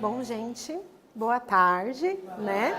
Bom, gente, boa tarde, né?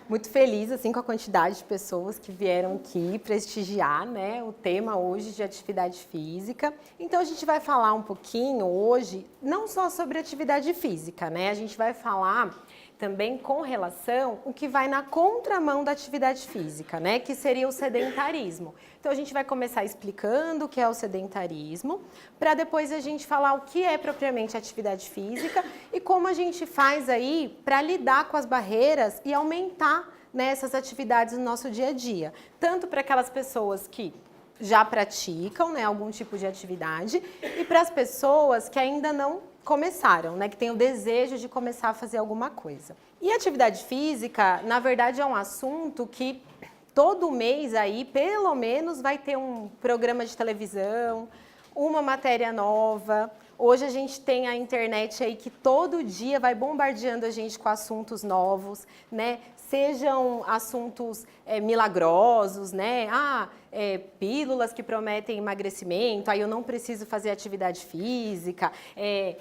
Muito feliz, assim, com a quantidade de pessoas que vieram aqui prestigiar, né, o tema hoje de atividade física. Então, a gente vai falar um pouquinho hoje, não só sobre atividade física, né? A gente vai falar também com relação o que vai na contramão da atividade física, né, que seria o sedentarismo. Então a gente vai começar explicando o que é o sedentarismo, para depois a gente falar o que é propriamente atividade física e como a gente faz aí para lidar com as barreiras e aumentar, né, essas atividades no nosso dia a dia. Tanto para aquelas pessoas que já praticam, né, algum tipo de atividade e para as pessoas que ainda não começaram, né, que têm o desejo de começar a fazer alguma coisa. E atividade física, na verdade, é um assunto que todo mês aí, pelo menos, vai ter um programa de televisão, uma matéria nova. Hoje a gente tem a internet aí que todo dia vai bombardeando a gente com assuntos novos, né? Sejam assuntos milagrosos, né? Pílulas que prometem emagrecimento, aí eu não preciso fazer atividade física,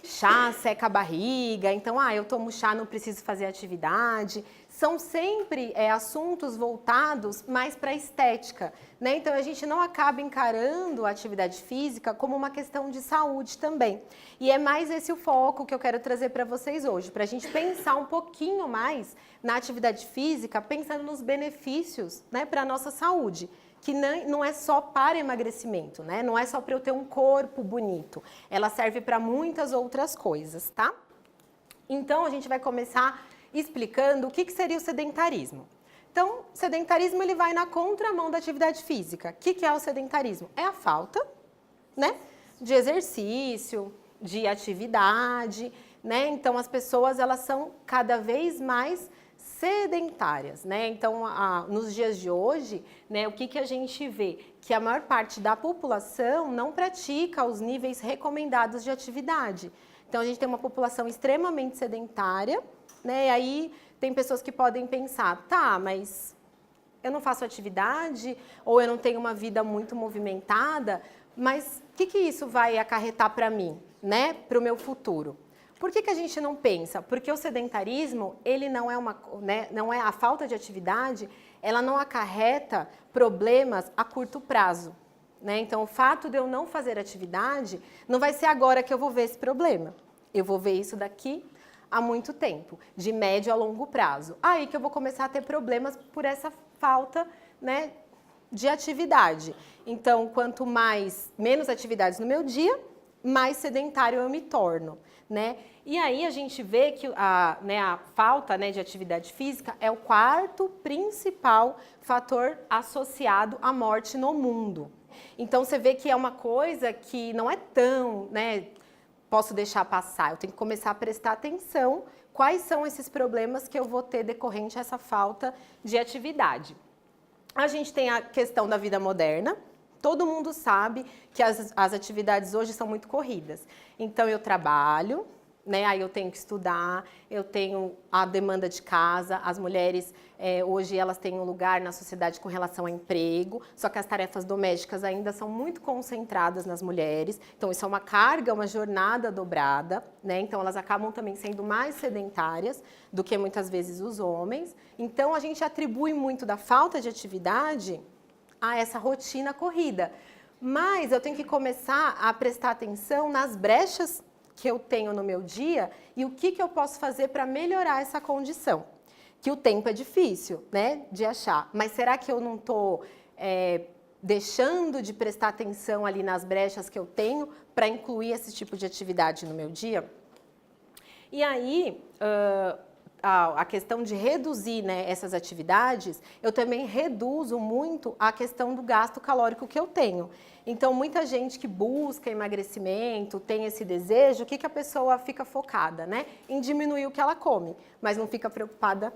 chá seca a barriga, então, eu tomo chá, não preciso fazer atividade. São sempre assuntos voltados mais para a estética, né? Então, a gente não acaba encarando a atividade física como uma questão de saúde também. E é mais esse o foco que eu quero trazer para vocês hoje, para a gente pensar um pouquinho mais na atividade física, pensando nos benefícios, né, para a nossa saúde, que não é só para emagrecimento, né? Não é só para eu ter um corpo bonito, ela serve para muitas outras coisas, tá? Então, a gente vai começar explicando o que seria o sedentarismo. Então, o sedentarismo ele vai na contramão da atividade física. O que é o sedentarismo? É a falta, né, de exercício, de atividade, né? Então, as pessoas elas são cada vez mais sedentárias, né? Então, nos dias de hoje, né, o que a gente vê? Que a maior parte da população não pratica os níveis recomendados de atividade. Então, a gente tem uma população extremamente sedentária, né? E aí tem pessoas que podem pensar, tá, mas eu não faço atividade ou eu não tenho uma vida muito movimentada, mas o que isso vai acarretar para mim, né? Para o meu futuro? Por que a gente não pensa? Porque o sedentarismo, ele não é não é a falta de atividade, ela não acarreta problemas a curto prazo, né? Então, o fato de eu não fazer atividade, não vai ser agora que eu vou ver esse problema. Eu vou ver isso daqui a muito tempo, de médio a longo prazo. Aí que eu vou começar a ter problemas por essa falta, né, de atividade. Então, quanto menos atividades no meu dia, mais sedentário eu me torno, né? E aí a gente vê que a falta, né, de atividade física é o quarto principal fator associado à morte no mundo. Então você vê que é uma coisa que não é tão, né, posso deixar passar, eu tenho que começar a prestar atenção quais são esses problemas que eu vou ter decorrente a essa falta de atividade. A gente tem a questão da vida moderna. Todo mundo sabe que as atividades hoje são muito corridas. Então, eu trabalho, né? Aí eu tenho que estudar, eu tenho a demanda de casa, as mulheres hoje elas têm um lugar na sociedade com relação a emprego, só que as tarefas domésticas ainda são muito concentradas nas mulheres, então isso é uma carga, uma jornada dobrada, né? Então elas acabam também sendo mais sedentárias do que muitas vezes os homens. Então a gente atribui muito da falta de atividade a essa rotina corrida, mas eu tenho que começar a prestar atenção nas brechas que eu tenho no meu dia e o que eu posso fazer para melhorar essa condição. Que o tempo é difícil, né, de achar, mas será que eu não estou deixando de prestar atenção ali nas brechas que eu tenho para incluir esse tipo de atividade no meu dia? E aí, a questão de reduzir, né, essas atividades, eu também reduzo muito a questão do gasto calórico que eu tenho. Então, muita gente que busca emagrecimento, tem esse desejo, o que a pessoa fica focada, né? Em diminuir o que ela come, mas não fica preocupada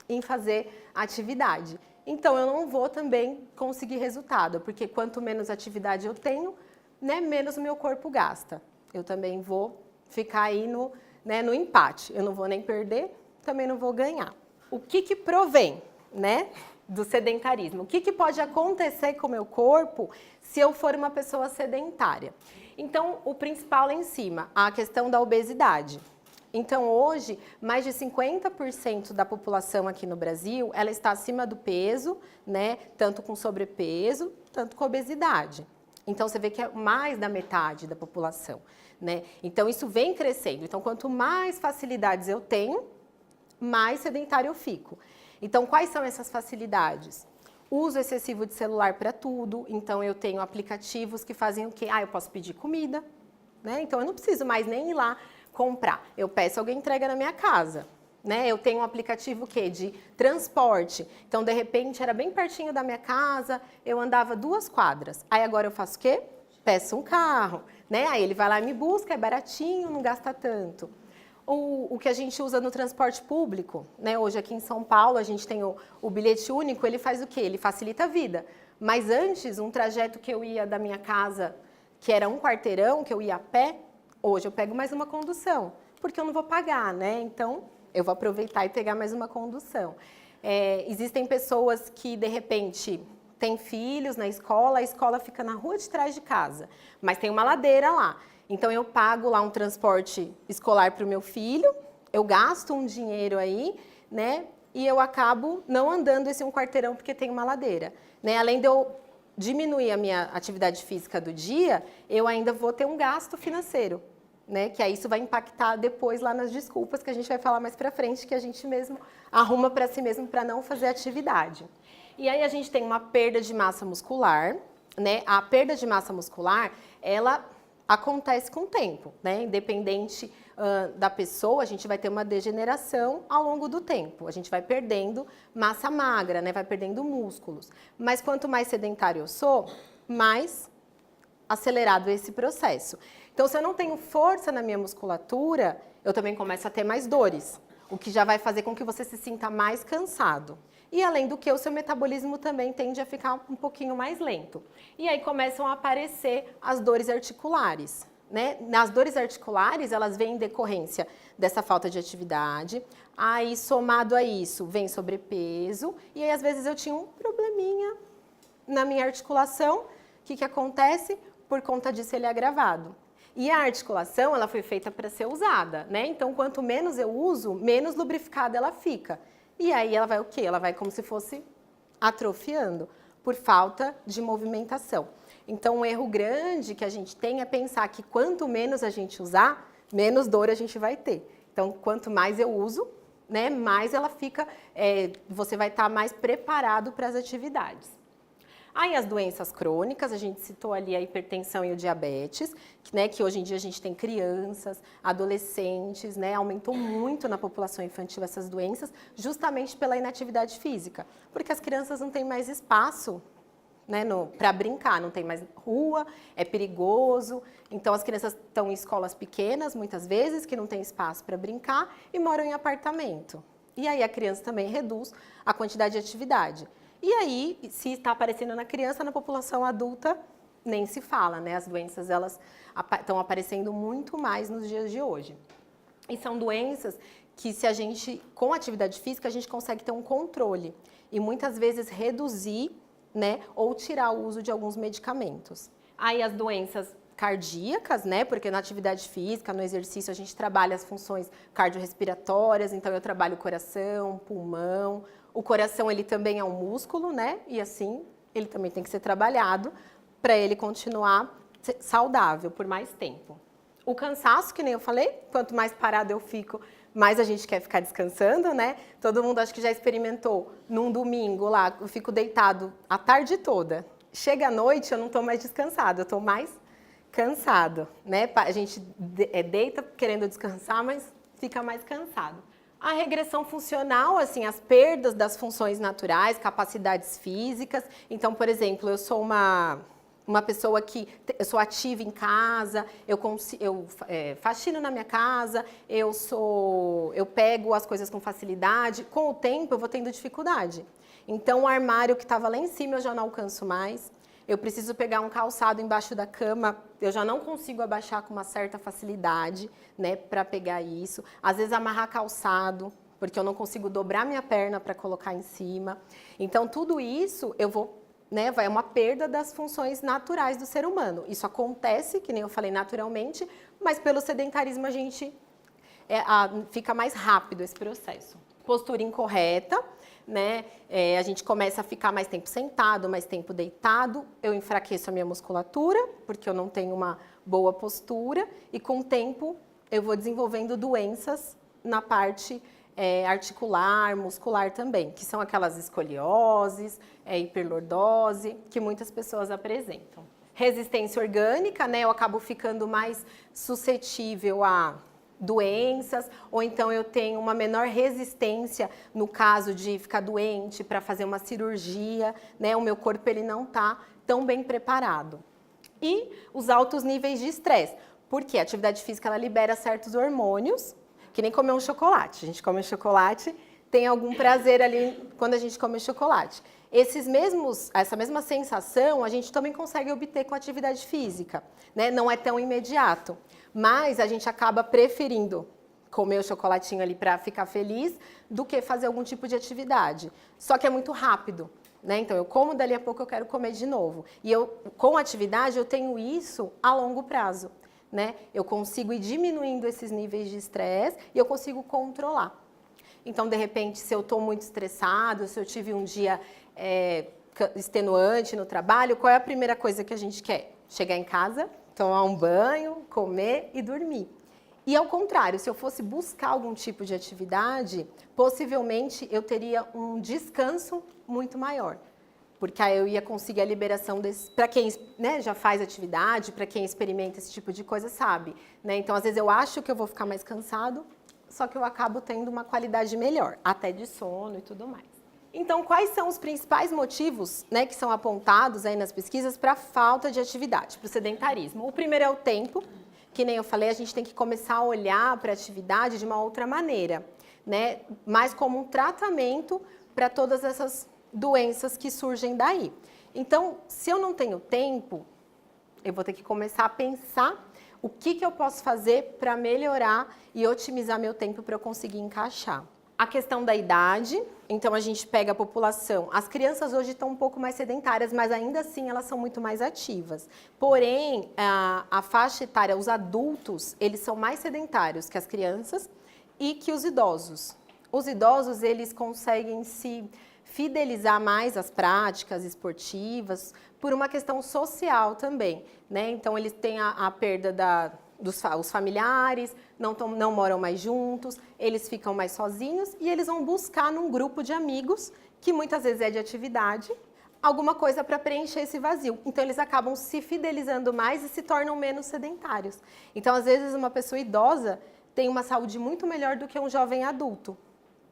em fazer atividade. Então, eu não vou também conseguir resultado, porque quanto menos atividade eu tenho, né, menos o meu corpo gasta. Eu também vou ficar aí no empate. Eu não vou nem perder, também não vou ganhar. O que provém, né, do sedentarismo? O que pode acontecer com o meu corpo se eu for uma pessoa sedentária? Então, o principal lá em cima, a questão da obesidade. Então, hoje, mais de 50% da população aqui no Brasil, ela está acima do peso, né? Tanto com sobrepeso, tanto com obesidade. Então, você vê que é mais da metade da população, né? Então, isso vem crescendo. Então, quanto mais facilidades eu tenho, mais sedentário eu fico. Então, quais são essas facilidades? Uso excessivo de celular para tudo. Então, eu tenho aplicativos que fazem o quê? Eu posso pedir comida, né? Então, eu não preciso mais nem ir lá comprar. Eu peço, alguém entrega na minha casa, né? Eu tenho um aplicativo de transporte. Então, de repente, era bem pertinho da minha casa, eu andava 2 quadras. Aí agora eu faço o quê? Peço um carro, né? Aí ele vai lá e me busca, é baratinho, não gasta tanto. O que a gente usa no transporte público, né? Hoje aqui em São Paulo a gente tem o bilhete único, ele faz o quê? Ele facilita a vida. Mas antes, um trajeto que eu ia da minha casa, que era 1 quarteirão, que eu ia a pé, hoje eu pego mais uma condução, porque eu não vou pagar, né? Então, eu vou aproveitar e pegar mais uma condução. Existem pessoas que, de repente, têm filhos na escola, a escola fica na rua de trás de casa, mas tem uma ladeira lá. Então, eu pago lá um transporte escolar para o meu filho, eu gasto um dinheiro aí, né? E eu acabo não andando esse 1 quarteirão porque tem uma ladeira, né? Além de eu diminuir a minha atividade física do dia, eu ainda vou ter um gasto financeiro, né? Que aí isso vai impactar depois lá nas desculpas que a gente vai falar mais pra frente, que a gente mesmo arruma para si mesmo para não fazer atividade. E aí a gente tem uma perda de massa muscular, né? A perda de massa muscular, ela acontece com o tempo, né? Independente da pessoa, a gente vai ter uma degeneração ao longo do tempo. A gente vai perdendo massa magra, né? Vai perdendo músculos. Mas quanto mais sedentário eu sou, mais acelerado esse processo. Então, se eu não tenho força na minha musculatura, eu também começo a ter mais dores, o que já vai fazer com que você se sinta mais cansado. E além do que, o seu metabolismo também tende a ficar um pouquinho mais lento. E aí começam a aparecer as dores articulares, né? As dores articulares, elas vêm em decorrência dessa falta de atividade. Aí, somado a isso, vem sobrepeso. E aí, às vezes, eu tinha um probleminha na minha articulação. O que acontece? Por conta disso, ele é agravado. E a articulação, ela foi feita para ser usada, né? Então, quanto menos eu uso, menos lubrificada ela fica. E aí ela vai o quê? Ela vai como se fosse atrofiando por falta de movimentação. Então, um erro grande que a gente tem é pensar que quanto menos a gente usar, menos dor a gente vai ter. Então, quanto mais eu uso, né, mais ela fica, você vai estar mais preparado para as atividades. Aí as doenças crônicas, a gente citou ali a hipertensão e o diabetes, né, que hoje em dia a gente tem crianças, adolescentes, né, aumentou muito na população infantil essas doenças, justamente pela inatividade física, porque as crianças não têm mais espaço, né, para brincar, não tem mais rua, é perigoso, então as crianças estão em escolas pequenas, muitas vezes, que não tem espaço para brincar e moram em apartamento. E aí a criança também reduz a quantidade de atividade. E aí, se está aparecendo na criança, na população adulta, nem se fala, né? As doenças, elas estão aparecendo muito mais nos dias de hoje. E são doenças que, se a gente, com atividade física, a gente consegue ter um controle. E muitas vezes reduzir, né? Ou tirar o uso de alguns medicamentos. Aí as doenças cardíacas, né? Porque na atividade física, no exercício, a gente trabalha as funções cardiorrespiratórias, então eu trabalho o coração, pulmão. O coração, ele também é um músculo, né? E assim, ele também tem que ser trabalhado para ele continuar saudável por mais tempo. O cansaço, que nem eu falei, quanto mais parado eu fico, mais a gente quer ficar descansando, né? Todo mundo acho que já experimentou num domingo lá, eu fico deitado a tarde toda. Chega à noite, eu não estou mais descansado, eu estou mais cansado, né? A gente deita querendo descansar, mas fica mais cansado. A regressão funcional, assim, as perdas das funções naturais, capacidades físicas. Então, por exemplo, eu sou uma pessoa que eu sou ativa em casa, eu faxino na minha casa, eu pego as coisas com facilidade. Com o tempo, eu vou tendo dificuldade. Então, o armário que estava lá em cima, eu já não alcanço mais. Eu preciso pegar um calçado embaixo da cama, eu já não consigo abaixar com uma certa facilidade, né, para pegar isso. Às vezes amarrar calçado, porque eu não consigo dobrar minha perna para colocar em cima. Então, tudo isso eu vou, né, é uma perda das funções naturais do ser humano. Isso acontece, que nem eu falei, naturalmente, mas pelo sedentarismo a gente fica mais rápido esse processo. Postura incorreta, né? A gente começa a ficar mais tempo sentado, mais tempo deitado, eu enfraqueço a minha musculatura, porque eu não tenho uma boa postura, e com o tempo eu vou desenvolvendo doenças na parte articular, muscular também, que são aquelas escolioses, hiperlordose, que muitas pessoas apresentam. Resistência orgânica, né? Eu acabo ficando mais suscetível a doenças, ou então eu tenho uma menor resistência no caso de ficar doente para fazer uma cirurgia, né? O meu corpo ele não está tão bem preparado. E os altos níveis de estresse, porque a atividade física ela libera certos hormônios, que nem comer um chocolate. A gente come um chocolate, tem algum prazer ali quando a gente come chocolate. Essa mesma sensação a gente também consegue obter com a atividade física, né? Não é tão imediato, mas a gente acaba preferindo comer o chocolatinho ali para ficar feliz do que fazer algum tipo de atividade. Só que é muito rápido, né? Então eu como, dali a pouco eu quero comer de novo. E com a atividade eu tenho isso a longo prazo, né? Eu consigo ir diminuindo esses níveis de estresse e eu consigo controlar. Então, de repente, se eu estou muito estressado, se eu tive um dia extenuante no trabalho, qual é a primeira coisa que a gente quer? Chegar em casa, tomar um banho, comer e dormir. E ao contrário, se eu fosse buscar algum tipo de atividade, possivelmente eu teria um descanso muito maior. Porque aí eu ia conseguir a liberação desse... Para quem, né, já faz atividade, para quem experimenta esse tipo de coisa, sabe, né? Então, às vezes eu acho que eu vou ficar mais cansado, só que eu acabo tendo uma qualidade melhor, até de sono e tudo mais. Então, quais são os principais motivos, né, que são apontados aí nas pesquisas para a falta de atividade, para o sedentarismo? O primeiro é o tempo, que nem eu falei, a gente tem que começar a olhar para a atividade de uma outra maneira, né? Mais como um tratamento para todas essas doenças que surgem daí. Então, se eu não tenho tempo, eu vou ter que começar a pensar o que eu posso fazer para melhorar e otimizar meu tempo para eu conseguir encaixar. A questão da idade, então a gente pega a população. As crianças hoje estão um pouco mais sedentárias, mas ainda assim elas são muito mais ativas. Porém, a faixa etária, os adultos, eles são mais sedentários que as crianças e que os idosos. Os idosos, eles conseguem se fidelizar mais às práticas esportivas por uma questão social também, né? Então, eles têm a perda dos familiares, não moram mais juntos, eles ficam mais sozinhos e eles vão buscar num grupo de amigos, que muitas vezes é de atividade, alguma coisa para preencher esse vazio. Então, eles acabam se fidelizando mais e se tornam menos sedentários. Então, às vezes, uma pessoa idosa tem uma saúde muito melhor do que um jovem adulto.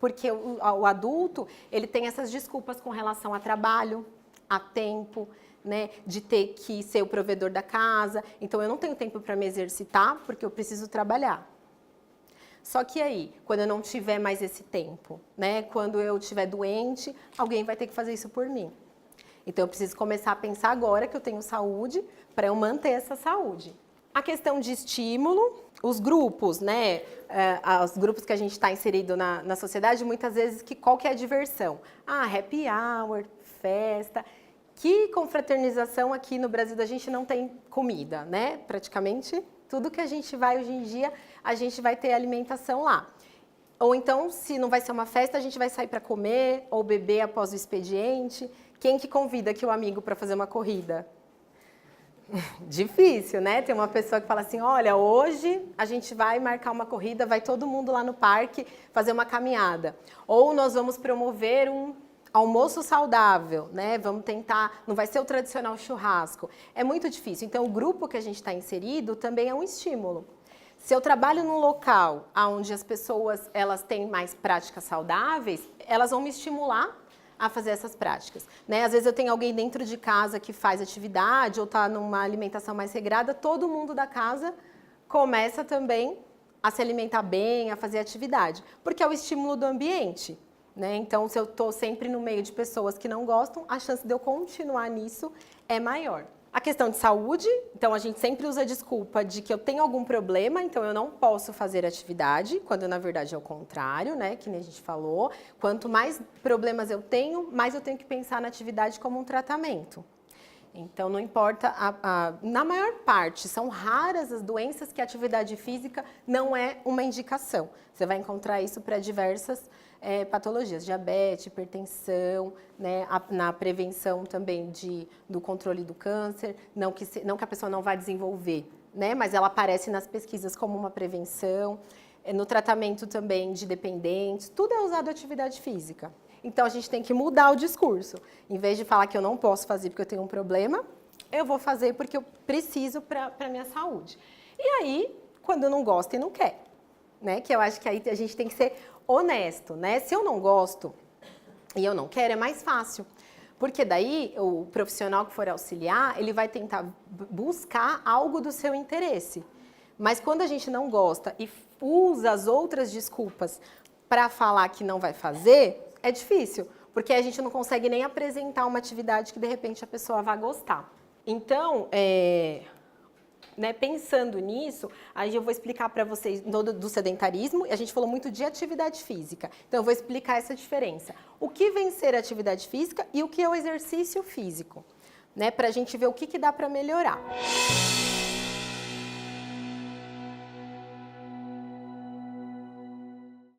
Porque o adulto, ele tem essas desculpas com relação a trabalho, a tempo, né, de ter que ser o provedor da casa. Então, eu não tenho tempo para me exercitar porque eu preciso trabalhar. Só que aí, quando eu não tiver mais esse tempo, né, quando eu estiver doente, alguém vai ter que fazer isso por mim. Então, eu preciso começar a pensar agora que eu tenho saúde para eu manter essa saúde. A questão de estímulo, os grupos, né? Os grupos que a gente está inserido na sociedade, muitas vezes, qual que é a diversão? Happy hour, festa. Que confraternização aqui no Brasil a gente não tem comida, né? Praticamente tudo que a gente vai hoje em dia, a gente vai ter alimentação lá. Ou então, se não vai ser uma festa, a gente vai sair para comer ou beber após o expediente. Quem que convida aqui o amigo para fazer uma corrida? Difícil, né? Tem uma pessoa que fala assim, olha, hoje a gente vai marcar uma corrida, vai todo mundo lá no parque fazer uma caminhada. Ou nós vamos promover um almoço saudável, né? Vamos tentar, não vai ser o tradicional churrasco. É muito difícil. Então, o grupo que a gente está inserido também é um estímulo. Se eu trabalho num local onde as pessoas elas têm mais práticas saudáveis, elas vão me estimular a fazer essas práticas, né? Às vezes eu tenho alguém dentro de casa que faz atividade ou está numa alimentação mais regrada, todo mundo da casa começa também a se alimentar bem, a fazer atividade, porque é o estímulo do ambiente, né? Então, se eu estou sempre no meio de pessoas que não gostam, a chance de eu continuar nisso é maior. A questão de saúde, então a gente sempre usa a desculpa de que eu tenho algum problema, então eu não posso fazer atividade, quando na verdade é o contrário, né, que nem a gente falou. Quanto mais problemas eu tenho, mais eu tenho que pensar na atividade como um tratamento. Então, não importa, na maior parte, são raras as doenças que a atividade física não é uma indicação. Você vai encontrar isso para diversas patologias, diabetes, hipertensão, né, na prevenção também do controle do câncer, não que a pessoa não vai desenvolver, né, mas ela aparece nas pesquisas como uma prevenção, no tratamento também de dependentes, tudo é usado atividade física. Então, a gente tem que mudar o discurso. Em vez de falar que eu não posso fazer porque eu tenho um problema, eu vou fazer porque eu preciso para a minha saúde. E aí, quando eu não gosto e não quer, né? Que eu acho que aí a gente tem que ser honesto, né? Se eu não gosto e eu não quero, é mais fácil. Porque daí, o profissional que for auxiliar, ele vai tentar buscar algo do seu interesse. Mas quando a gente não gosta e usa as outras desculpas para falar que não vai fazer, é difícil, porque a gente não consegue nem apresentar uma atividade que, de repente, a pessoa vai gostar. Então, né, pensando nisso, aí eu vou explicar para vocês do sedentarismo, e a gente falou muito de atividade física. Então, eu vou explicar essa diferença. O que vem ser atividade física e o que é o exercício físico, né, para a gente ver o que dá para melhorar.